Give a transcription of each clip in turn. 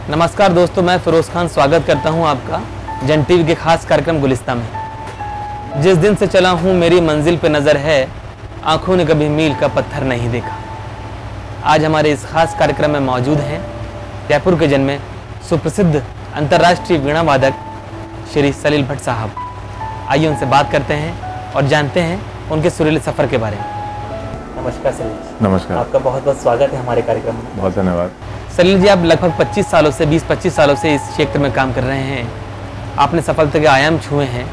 नमस्कार दोस्तों, मैं फिरोज खान स्वागत करता हूं आपका जन टीवी के खास कार्यक्रम गुलिस्तां में। जिस दिन से चला हूं मेरी मंजिल पे नज़र है, आंखों ने कभी मील का पत्थर नहीं देखा। आज हमारे इस खास कार्यक्रम में मौजूद हैं जयपुर के जन्मे सुप्रसिद्ध अंतर्राष्ट्रीय वीणा वादक श्री सलील भट्ट साहब। आइए उनसे बात करते हैं और जानते हैं उनके सुरीले सफ़र के बारे में। नमस्कार सलील। नमस्कार। आपका बहुत बहुत स्वागत है हमारे कार्यक्रम में। बहुत धन्यवाद। सलील जी, आप लगभग 20-25 सालों से इस क्षेत्र में काम कर रहे हैं। आपने सफलता के आयाम छुए हैं।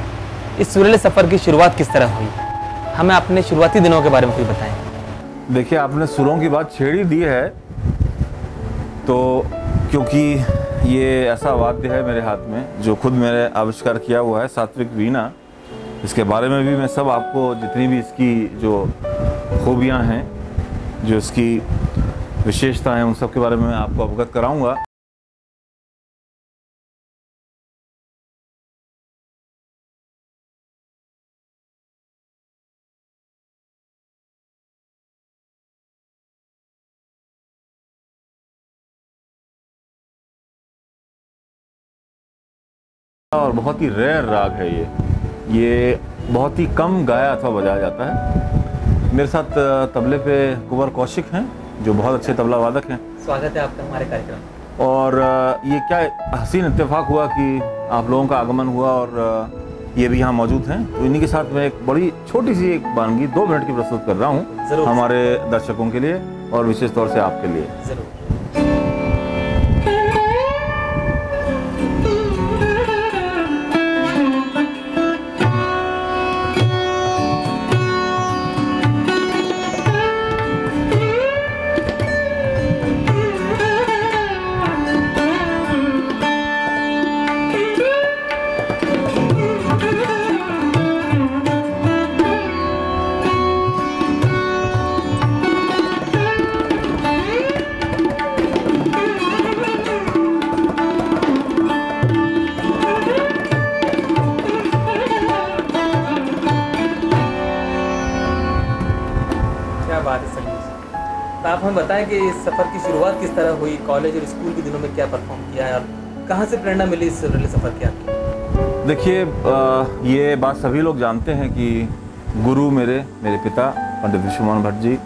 इस सुरीले सफ़र की शुरुआत किस तरह हुई? हमें अपने शुरुआती दिनों के बारे में कुछ बताएं। देखिए, आपने सुरों की बात छेड़ ही दी है, तो क्योंकि ये ऐसा वाद्य है मेरे हाथ में जो खुद मैंने आविष्कार किया हुआ है, सात्विक वीणा। इसके बारे में भी मैं सब आपको जितनी भी इसकी जो खूबियाँ हैं, जो इसकी विशेषता है, उन सब के बारे में मैं आपको अवगत कराऊंगा। और बहुत ही रेयर राग है ये बहुत ही कम गाया अथवा बजाया जाता है। मेरे साथ तबले पे कुंवर कौशिक हैं जो बहुत अच्छे तबला वादक हैं। स्वागत है आपका हमारे कार्यक्रम में। और ये क्या हसीन इत्तेफाक हुआ कि आप लोगों का आगमन हुआ और ये भी यहाँ मौजूद हैं। तो इन्हीं के साथ मैं एक बड़ी छोटी सी एक वानगी 2 मिनट की प्रस्तुत कर रहा हूँ हमारे दर्शकों के लिए और विशेष तौर से आपके लिए। जरूर। तो आप हमें बताएं कि इस सफ़र की शुरुआत किस तरह हुई, कॉलेज और स्कूल के दिनों में क्या परफॉर्म किया है और कहाँ से प्रेरणा मिली इस सुरीले सफ़र की आपकी? देखिए, ये बात सभी लोग जानते हैं कि गुरु मेरे पिता पंडित विश्वमोहन भट्ट जी,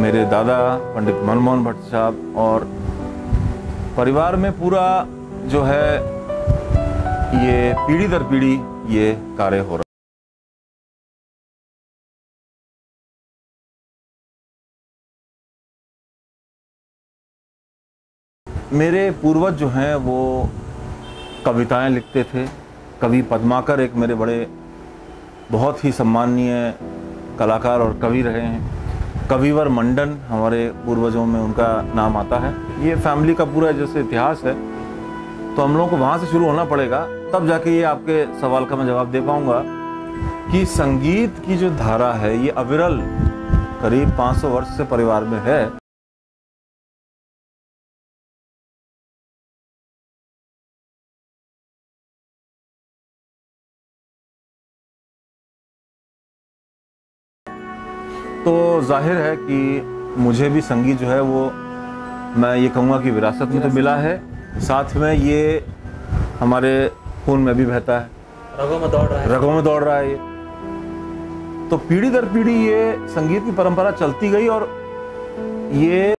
मेरे दादा पंडित मनमोहन भट्ट साहब, और परिवार में पूरा जो है ये पीढ़ी दर पीढ़ी ये कार्य हो रहा है। मेरे पूर्वज जो हैं वो कविताएं लिखते थे। कवि पद्माकर एक मेरे बड़े बहुत ही सम्माननीय कलाकार और कवि रहे हैं। कविवर मंडन हमारे पूर्वजों में उनका नाम आता है। ये फैमिली का पूरा जैसे इतिहास है, तो हम लोगों को वहाँ से शुरू होना पड़ेगा, तब जाके ये आपके सवाल का मैं जवाब दे पाऊँगा कि संगीत की जो धारा है ये अविरल करीब 500 वर्ष से परिवार में है। तो जाहिर है कि मुझे भी संगीत जो है वो मैं ये कहूँगा कि विरासत में तो मिला है, साथ में ये हमारे खून में भी बहता है, रगों में दौड़ रहा है ये। तो पीढ़ी दर पीढ़ी ये संगीत की परंपरा चलती गई और ये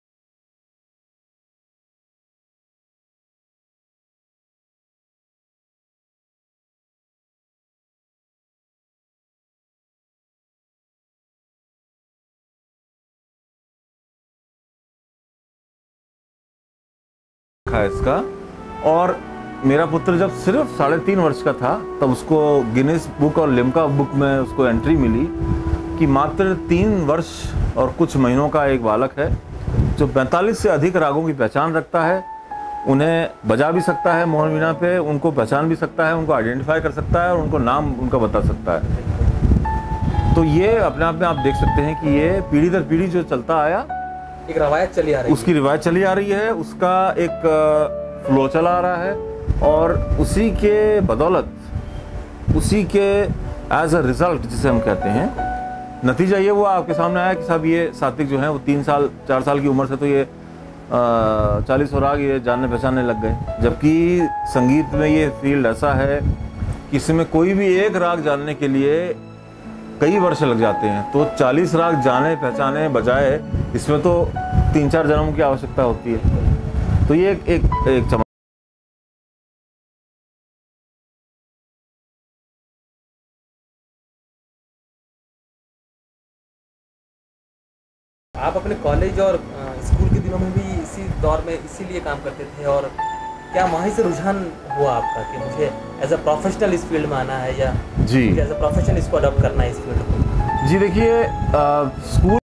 इसका। और मेरा पुत्र जब सिर्फ 3.5 वर्ष का था तब उसको गिनीज बुक और लिम्का बुक में उसको एंट्री मिली कि मात्र 3 वर्ष और कुछ महीनों का एक बालक है जो 45 से अधिक रागों की पहचान रखता है, उन्हें बजा भी सकता है मोहन वीणा पे, उनको पहचान भी सकता है, उनको आइडेंटिफाई कर सकता है और उनको नाम उनका बता सकता है। तो ये अपने आप में आप देख सकते हैं कि ये पीढ़ी दर पीढ़ी जो चलता आया, एक रवायत चली आ रही है, उसकी रिवायत चली आ रही है, उसका एक फ्लो चला आ रहा है और उसी के बदौलत, उसी के एज अ रिजल्ट जिसे हम कहते हैं, नतीजा ये हुआ आपके सामने आया कि साहब ये सात्विक जो है वो 3 साल 4 साल की उम्र से तो ये 40 राग ये जानने पहचानने लग गए। जबकि संगीत में ये फील्ड ऐसा है कि इसमें कोई भी एक राग जानने के लिए कई वर्ष लग जाते हैं, तो 40 राग जाने पहचाने बजाय इसमें तो 3-4 जन्मों की आवश्यकता होती है। तो ये एक चमत्कार। आप अपने कॉलेज और स्कूल के दिनों में भी इसी दौर में इसीलिए काम करते थे, और क्या वहीं से रुझान हुआ आपका कि मुझे एज अ प्रोफेशनल इस फील्ड में आना है, या जी एज अ प्रोफेशनल इसको अडॉप्ट करना है इस फील्ड को? जी देखिए, स्कूल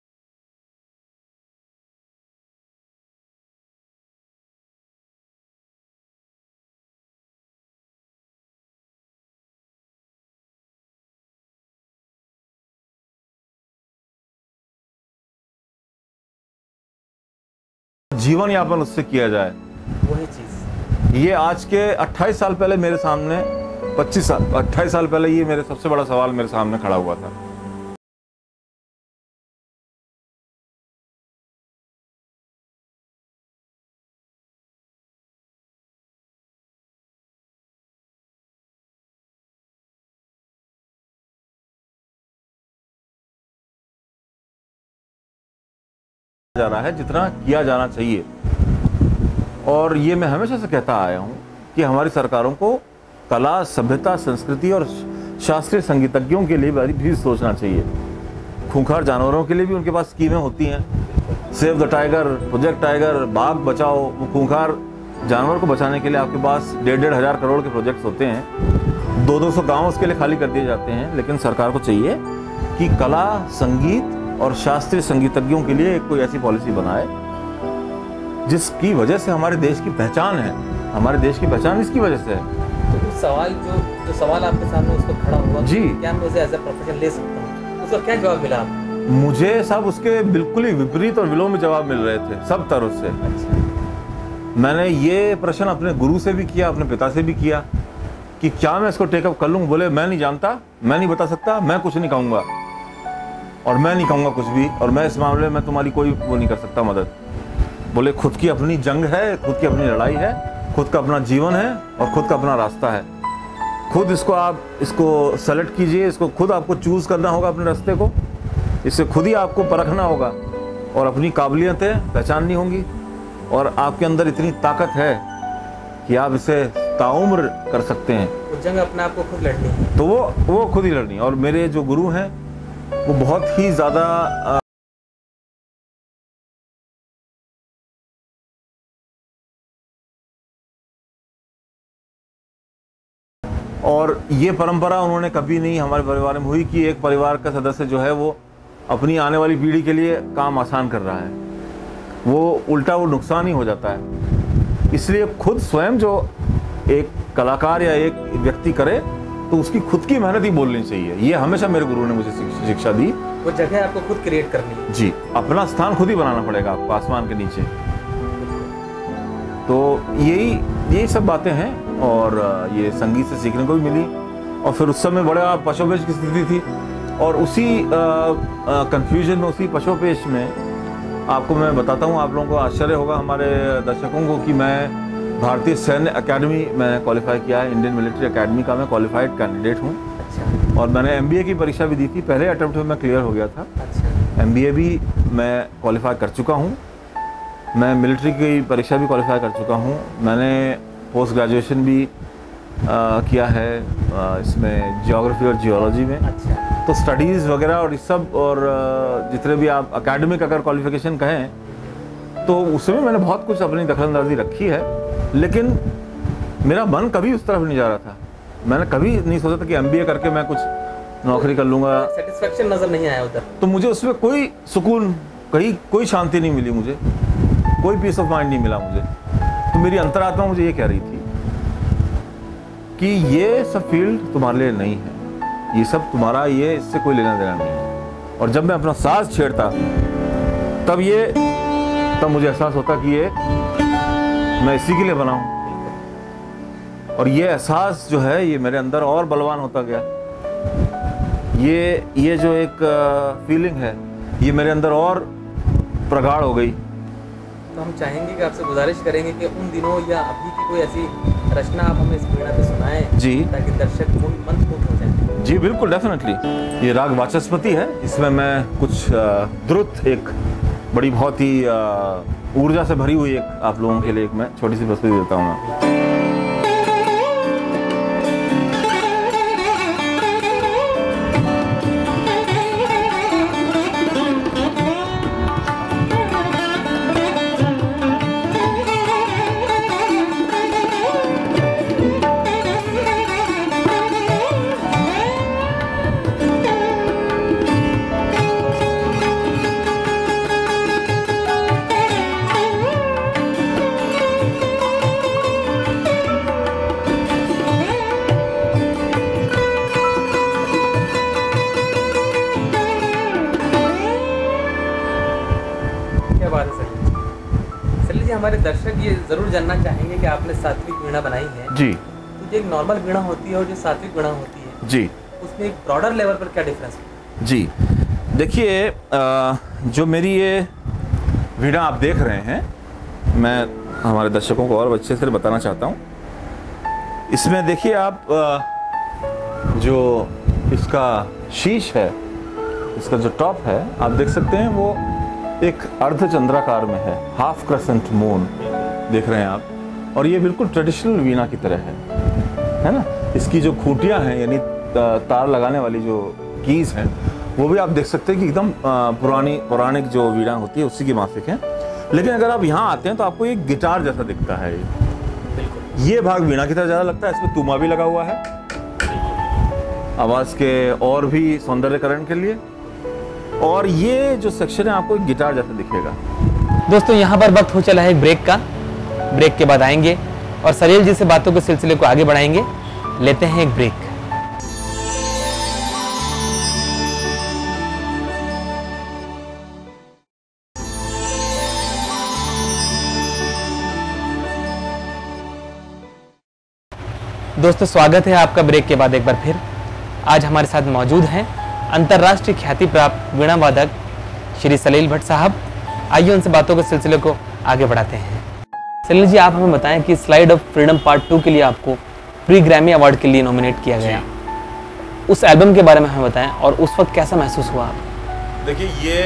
जीवन यापन उससे किया जाए, वही चीज़। ये आज के 28 साल पहले मेरे सामने 28 साल पहले ये मेरे सबसे बड़ा सवाल मेरे सामने खड़ा हुआ था। जा रहा है जितना किया जाना चाहिए। और ये मैं हमेशा से कहता आया हूँ कि हमारी सरकारों को कला, सभ्यता, संस्कृति और शास्त्रीय संगीतज्ञों के लिए भी सोचना चाहिए। खूंखार जानवरों के लिए भी उनके पास स्कीमें होती हैं, save the tiger, project tiger, बाघ बचाओ। वो खूंखार जानवर को बचाने के लिए आपके पास 1.5 हज़ार करोड़ के प्रोजेक्ट्स होते हैं। 200 गाँव उसके लिए खाली कर दिए जाते हैं। लेकिन सरकार को चाहिए कि कला, संगीत और शास्त्रीय संगीतज्ञों के लिए कोई ऐसी पॉलिसी बनाए जिसकी वजह से हमारे देश की पहचान है। हमारे देश की पहचान इसकी वजह से है। तो उस सवाल जो सवाल आपके सामने उसको खड़ा हुआ जी, क्या मैं उसे एज अ प्रोफेशन ले सकता हूँ, उसका क्या जवाब मिला आपको? मुझे सब उसके बिल्कुल ही विपरीत और विलोम जवाब मिल रहे थे, सब तरह से। अच्छा। मैंने ये प्रश्न अपने गुरु से भी किया, अपने पिता से भी किया कि क्या मैं इसको टेकअप कर लूँ। बोले मैं नहीं जानता, मैं नहीं बता सकता, मैं कुछ नहीं कहूँगा और मैं नहीं कहूँगा कुछ भी, और मैं इस मामले में तुम्हारी कोई वो नहीं कर सकता मदद। बोले खुद की अपनी जंग है, खुद की अपनी लड़ाई है, खुद का अपना जीवन है और खुद का अपना रास्ता है। खुद इसको सेलेक्ट कीजिए, इसको खुद आपको चूज़ करना होगा अपने रास्ते को, इससे खुद ही आपको परखना होगा और अपनी काबिलियतें पहचाननी होंगी। और आपके अंदर इतनी ताकत है कि आप इसे ताउम्र कर सकते हैं। वो जंग अपने आप को खुद लड़नी है, तो वो खुद ही लड़नी। और मेरे जो गुरु हैं वो बहुत ही ज़्यादा और ये परंपरा उन्होंने कभी नहीं हमारे परिवार में हुई कि एक परिवार का सदस्य जो है वो अपनी आने वाली पीढ़ी के लिए काम आसान कर रहा है। वो उल्टा वो नुकसान ही हो जाता है। इसलिए खुद स्वयं जो एक कलाकार या एक व्यक्ति करे तो उसकी खुद की मेहनत ही बोलनी चाहिए। ये हमेशा मेरे गुरु ने मुझे शिक्षा दी। वो जगह आपको खुद क्रिएट करनी है। जी, अपना स्थान खुद ही बनाना पड़ेगा आपको आसमान के नीचे। तो यही सब बातें हैं और ये संगीत से सीखने को भी मिली। और फिर उस समय बड़ा पशोपेश की स्थिति थी और उसी कंफ्यूजन में, उसी पशोपेश में आपको मैं बताता हूँ, आप लोगों को आश्चर्य होगा, हमारे दर्शकों को, कि मैं भारतीय सैन्य अकेडमी में क्वालिफाई किया है। इंडियन मिलिट्री अकेडमी का मैं क्वालिफाइड कैंडिडेट हूँ। अच्छा। और मैंने MBA की परीक्षा भी दी थी, पहले अटेम्प्ट में मैं क्लियर हो गया था। अच्छा। MBA भी मैं क्वालिफाई कर चुका हूँ। मैं मिलिट्री की परीक्षा भी क्वालिफाई कर चुका हूँ। मैंने पोस्ट ग्रेजुएशन भी किया है इसमें ज्योग्राफी और जियोलॉजी में। अच्छा। तो स्टडीज़ वगैरह और इस सब और जितने भी आप एकेडमिक अगर क्वालिफिकेशन कहें तो उसमें मैंने बहुत कुछ अपनी दखलंदाजी रखी है। लेकिन मेरा मन कभी उस तरफ नहीं जा रहा था। मैंने कभी नहीं सोचा था कि MBA करके मैं कुछ नौकरी कर लूँगा। सेटिस्फेक्शन नज़र नहीं आया उधर। तो मुझे उसमें कोई सुकून, कहीं कोई शांति नहीं मिली, मुझे कोई पीस ऑफ माइंड नहीं मिला मुझे। तो मेरी अंतरात्मा मुझे ये कह रही थी कि ये सब फील्ड तुम्हारे लिए नहीं है, ये सब तुम्हारा, ये इससे कोई लेना देना नहीं है। और जब मैं अपना साज छेड़ता तब मुझे एहसास होता कि ये मैं इसी के लिए बना हूँ। और ये एहसास जो है ये मेरे अंदर और बलवान होता गया। ये जो एक फीलिंग है ये मेरे अंदर और प्रगाढ़ हो गई तो हम चाहेंगे कि आपसे गुजारिश करेंगे कि उन दिनों या अभी की कोई ऐसी रचना आप हमें इस वीणा पे सुनाएं जी। ताकि दर्शक मंत्रमुग्ध हो जाए। जी बिल्कुल, डेफिनेटली। ये राग वाचस्पति है। इसमें मैं कुछ द्रुत, एक बड़ी बहुत ही ऊर्जा से भरी हुई एक आप लोगों के लिए एक मैं छोटी सी प्रस्तुति देता हूँ मैं। सलील जी, हमारे दर्शक ये जरूर जानना चाहेंगे कि आपने सात्विक वीणा बनाई है जी। तो जो एक नॉर्मल वीणा होती है और जो सात्विक वीणा होती है जी, उसमें एक ब्रॉडर लेवल पर क्या डिफरेंस है? जी देखिए, जो मेरी ये वीणा आप देख रहे हैं, मैं हमारे दर्शकों को और अच्छे से बताना चाहता हूँ। इसमें देखिए आप, जो इसका शीश है, इसका जो टॉप है, आप देख सकते हैं वो एक अर्धचंद्राकार में है, हाफ क्रेसेंट मून देख रहे हैं आप। और ये बिल्कुल ट्रेडिशनल वीणा की तरह है ना। इसकी जो खूंटियाँ हैं, यानी तार लगाने वाली जो कीज हैं, वो भी आप देख सकते हैं कि एकदम पौराणिक जो वीणा होती है उसी की माफिक है। लेकिन अगर आप यहाँ आते हैं तो आपको एक गिटार जैसा दिखता है। ये भाग वीणा की तरह ज़्यादा लगता है। इसमें तुमा भी लगा हुआ है आवाज़ के और भी सौंदर्यकरण के लिए। और ये जो सेक्शन है आपको एक गिटार जैसा दिखेगा। दोस्तों, यहाँ पर वक्त हो चला है ब्रेक का। ब्रेक के बाद आएंगे और सलील जी से बातों के सिलसिले को आगे बढ़ाएंगे। लेते हैं एक ब्रेक। दोस्तों, स्वागत है आपका ब्रेक के बाद एक बार फिर। आज हमारे साथ मौजूद हैं अंतर्राष्ट्रीय ख्याति प्राप्त वीणा वादक श्री सलील भट्ट साहब। आइए उनसे बातों के सिलसिले को आगे बढ़ाते हैं। सलील जी, आप हमें बताएं कि स्लाइड ऑफ फ्रीडम पार्ट 2 के लिए आपको प्री ग्रैमी अवार्ड के लिए नॉमिनेट किया गया। उस एल्बम के बारे में हमें बताएं और उस वक्त कैसा महसूस हुआ आपको? देखिए, ये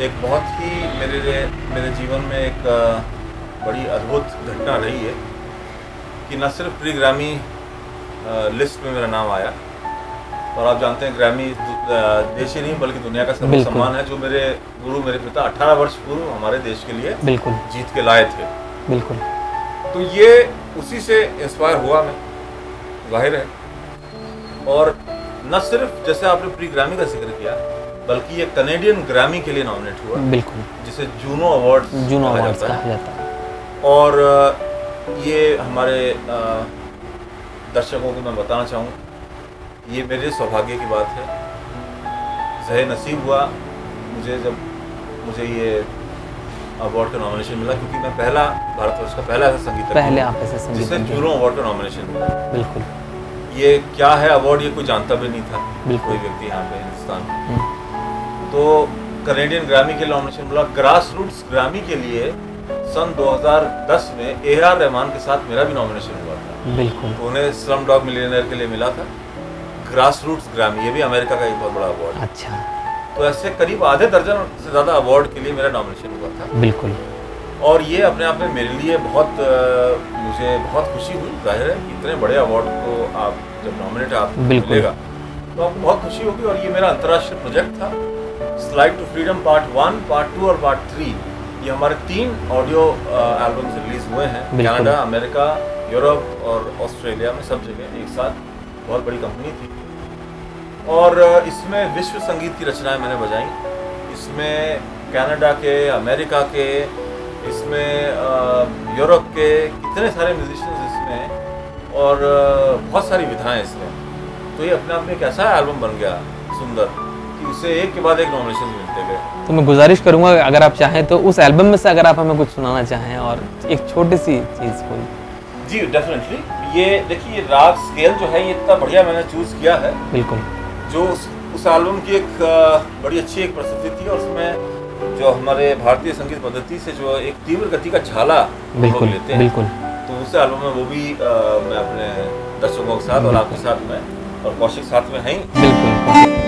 एक बहुत ही मेरे जीवन में एक बड़ी अद्भुत घटना रही है कि न सिर्फ प्री ग्रैमी लिस्ट में मेरा नाम आया, और आप जानते हैं ग्रैमी देश ही नहीं बल्कि दुनिया का सर्वोच्च सम्मान है, जो मेरे गुरु, मेरे पिता 18 वर्ष पूर्व हमारे देश के लिए बिल्कुल जीत के लाए थे। बिल्कुल। तो ये उसी से इंस्पायर हुआ मैं, जाहिर है। और न सिर्फ जैसे आपने प्री ग्रैमी का जिक्र किया, बल्कि ये कनेडियन ग्रैमी के लिए नॉमिनेट हुआ, बिल्कुल, जिसे जूनो अवार्ड्स कहा जाता है। और ये हमारे दर्शकों को मैं बताना चाहूँ, ये मेरे सौभाग्य की बात है। ज़हे नसीब हुआ मुझे जब मुझे ये अवार्ड का नॉमिनेशन मिला, क्योंकि मैं पहला भारतवर्ष का पहला ऐसा संगीतज्ञ जिसे जूनो अवार्ड का नॉमिनेशन मिला। बिल्कुल। ये क्या है अवार्ड, ये कोई जानता भी नहीं था, कोई व्यक्ति यहाँ पे हिंदुस्तान में। तो कनेडियन ग्रैमी के लिए नॉमिनेशन मिला। ग्रास रूट्स ग्रैमी के लिए सन 2010 में AR रहमान के साथ मेरा भी नॉमिनेशन हुआ था। बिल्कुल। तो उन्हें स्लम डॉग मिलियनेयर के लिए मिला था। ग्रास रूट्स ग्रैमी, ये भी अमेरिका का एक बहुत बड़ा अवार्ड है। अच्छा। तो ऐसे करीब आधे दर्जन से ज़्यादा अवार्ड के लिए मेरा नॉमिनेशन हुआ था। बिल्कुल। और ये अपने आप में मेरे लिए मुझे बहुत खुशी हुई। जाहिर है कि इतने बड़े अवार्ड को आप जब नॉमिनेट आपको मिलेगा तो आपको बहुत खुशी होगी। और ये मेरा अंतर्राष्ट्रीय प्रोजेक्ट था। Slide to freedom part 1, part 2 और पार्ट 3, ये हमारे 3 ऑडियो एल्बम्स रिलीज हुए हैं कनाडा, अमेरिका, यूरोप और ऑस्ट्रेलिया में, सब जगह एक साथ। बहुत बड़ी कंपनी थी। और इसमें विश्व संगीत की रचनाएं मैंने बजाई। इसमें कनाडा के, अमेरिका के, इसमें यूरोप के कितने सारे म्यूजिशियंस इसमें, और बहुत सारी विधाएं इसमें। तो ये अपने आप में एक ऐसा एल्बम बन गया सुंदर कि उसे एक के बाद एक नॉमिनेशन मिलते गए। तो मैं गुजारिश करूंगा, अगर आप चाहें तो उस एल्बम में से अगर आप हमें कुछ सुनाना चाहें और एक छोटी सी चीज़ कोई। जी डेफिनेटली। ये देखिए, ये राग स्केल जो है ये इतना बढ़िया मैंने चूज़ किया है। बिल्कुल। जो उस एल्बम की एक बड़ी अच्छी एक प्रस्तुति थी, और उसमें जो हमारे भारतीय संगीत पद्धति से जो एक तीव्र गति का झाला हम लोग बिल्कुल लेते हैं, बिल्कुल तो उस एल्बम में वो भी मैं अपने दर्शकों के साथ और आपके साथ में और कौशिक साथ में हैं ही। बिल्कुल।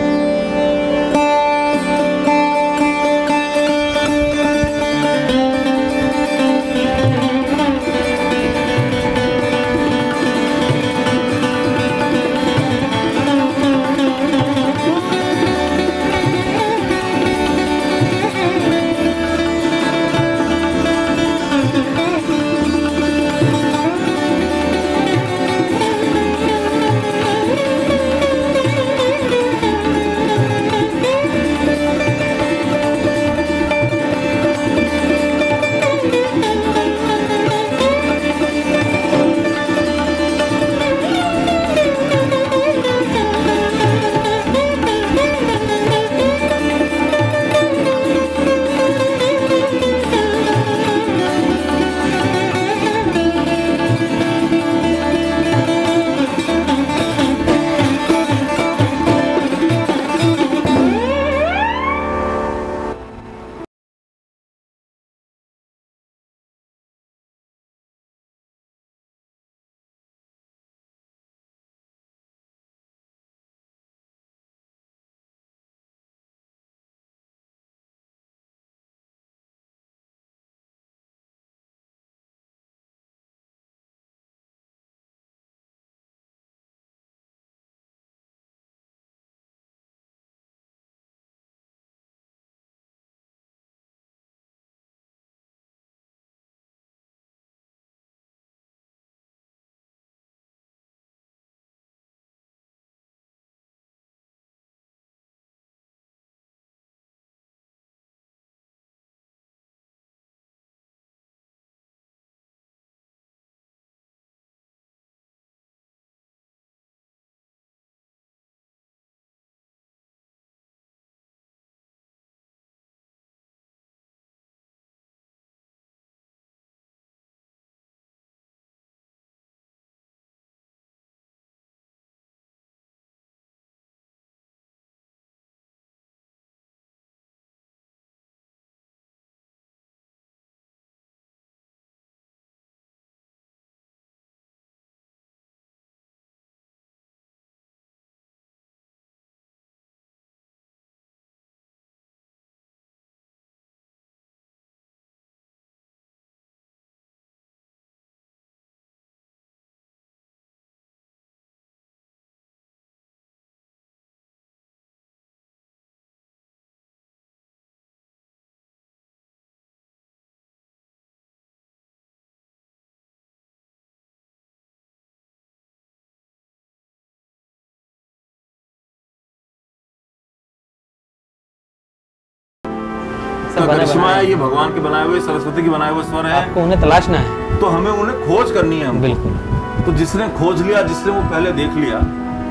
सब बना करिश्मा बनाया है, ये भगवान के बनाए हुए, सरस्वती के बनाए हुए स्वर है। आपको उन्हें तलाशना है। तो हमें उन्हें खोज करनी है हमको। बिल्कुल। तो जिसने खोज लिया, जिसने वो पहले देख लिया,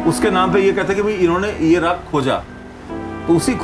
उसके नाम पे ये कहते हैं कि भाई इन्होंने ये राग खोजा, तो उसी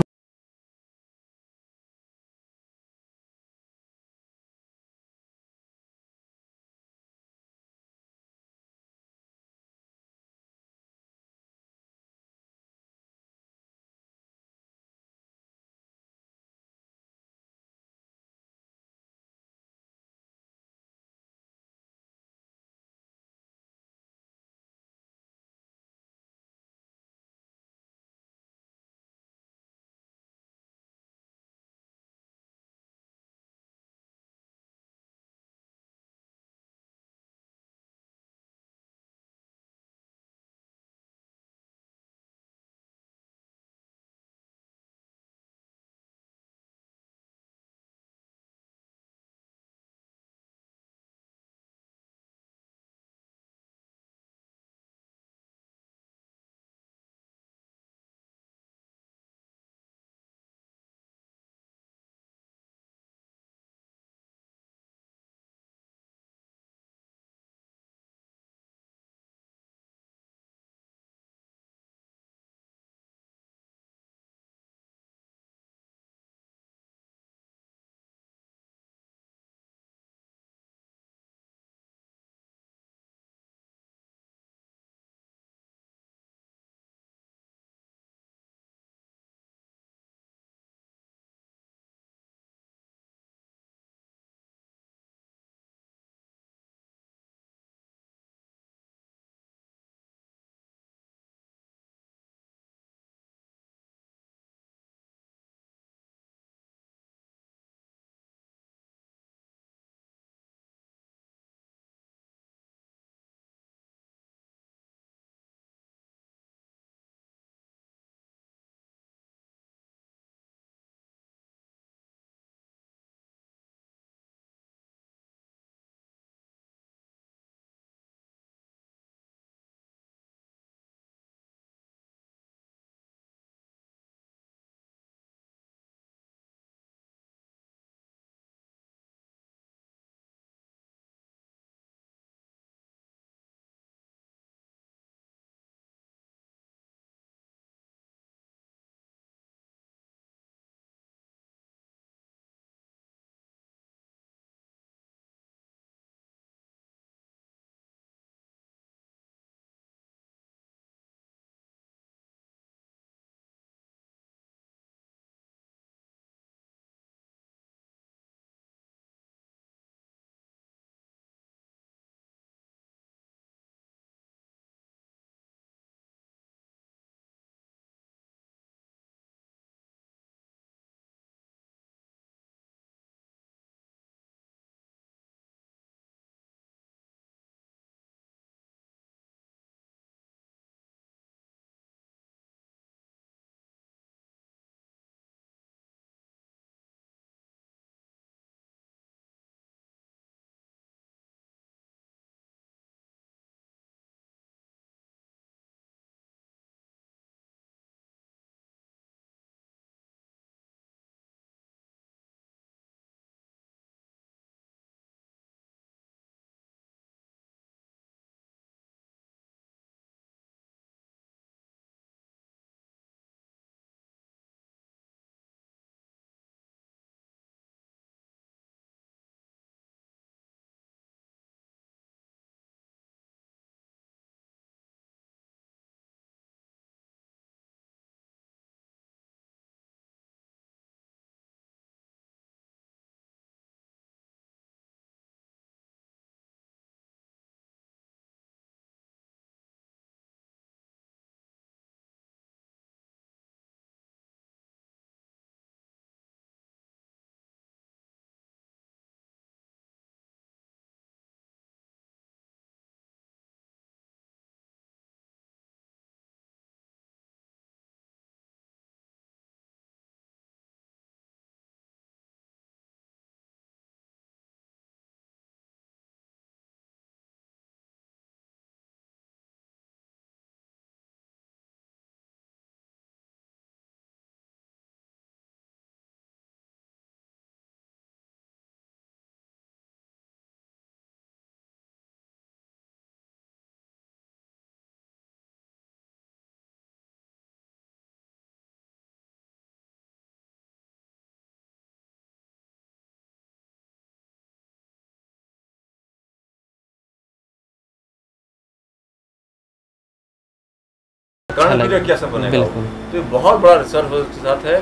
कर्ण वीर्य कैसे बनेगा। बिल्कुल। तो ये बहुत बड़ा रिसर्च के साथ है।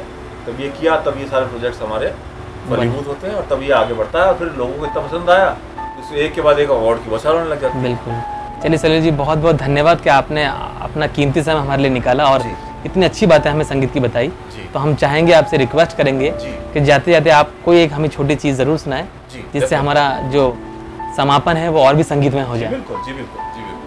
तब ये किया, तब ये सारे प्रोजेक्ट्स हमारे फलीभूत होते हैं और तब ये आगे बढ़ता है और फिर लोगों को इतना पसंद आया, इससे एक के बाद एक अवार्ड की बसा होने लग जाती है। बिल्कुल। चलिए सलील जी, बहुत बहुत धन्यवाद कि आपने अपना कीमती समय हमारे लिए निकाला और इतनी अच्छी बातें हमें संगीत की बताई। तो हम चाहेंगे, आपसे रिक्वेस्ट करेंगे कि जाते जाते आप कोई एक हमें छोटी चीज़ ज़रूर सुनाएं, जिससे हमारा जो समापन है वो और भी संगीतमय हो जाए। बिल्कुल जी, बिल्कुल जी, बिल्कुल।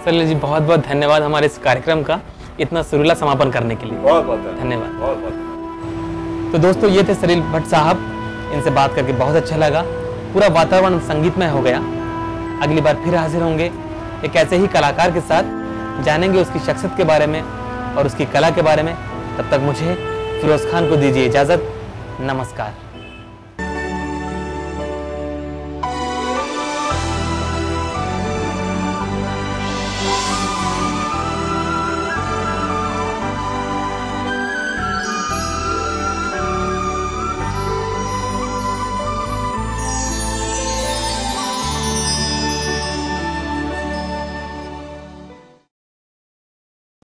सलील जी, बहुत बहुत धन्यवाद हमारे इस कार्यक्रम का इतना सुरीला समापन करने के लिए। बहुत बहुत धन्यवाद। बहुत बहुत। तो दोस्तों, ये थे सलील भट्ट साहब। इनसे बात करके बहुत अच्छा लगा। पूरा वातावरण संगीतमय हो गया। अगली बार फिर हाजिर होंगे एक ऐसे ही कलाकार के साथ, जानेंगे उसकी शख्सियत के बारे में और उसकी कला के बारे में। तब तक मुझे फिरोज खान को दीजिए इजाज़त। नमस्कार।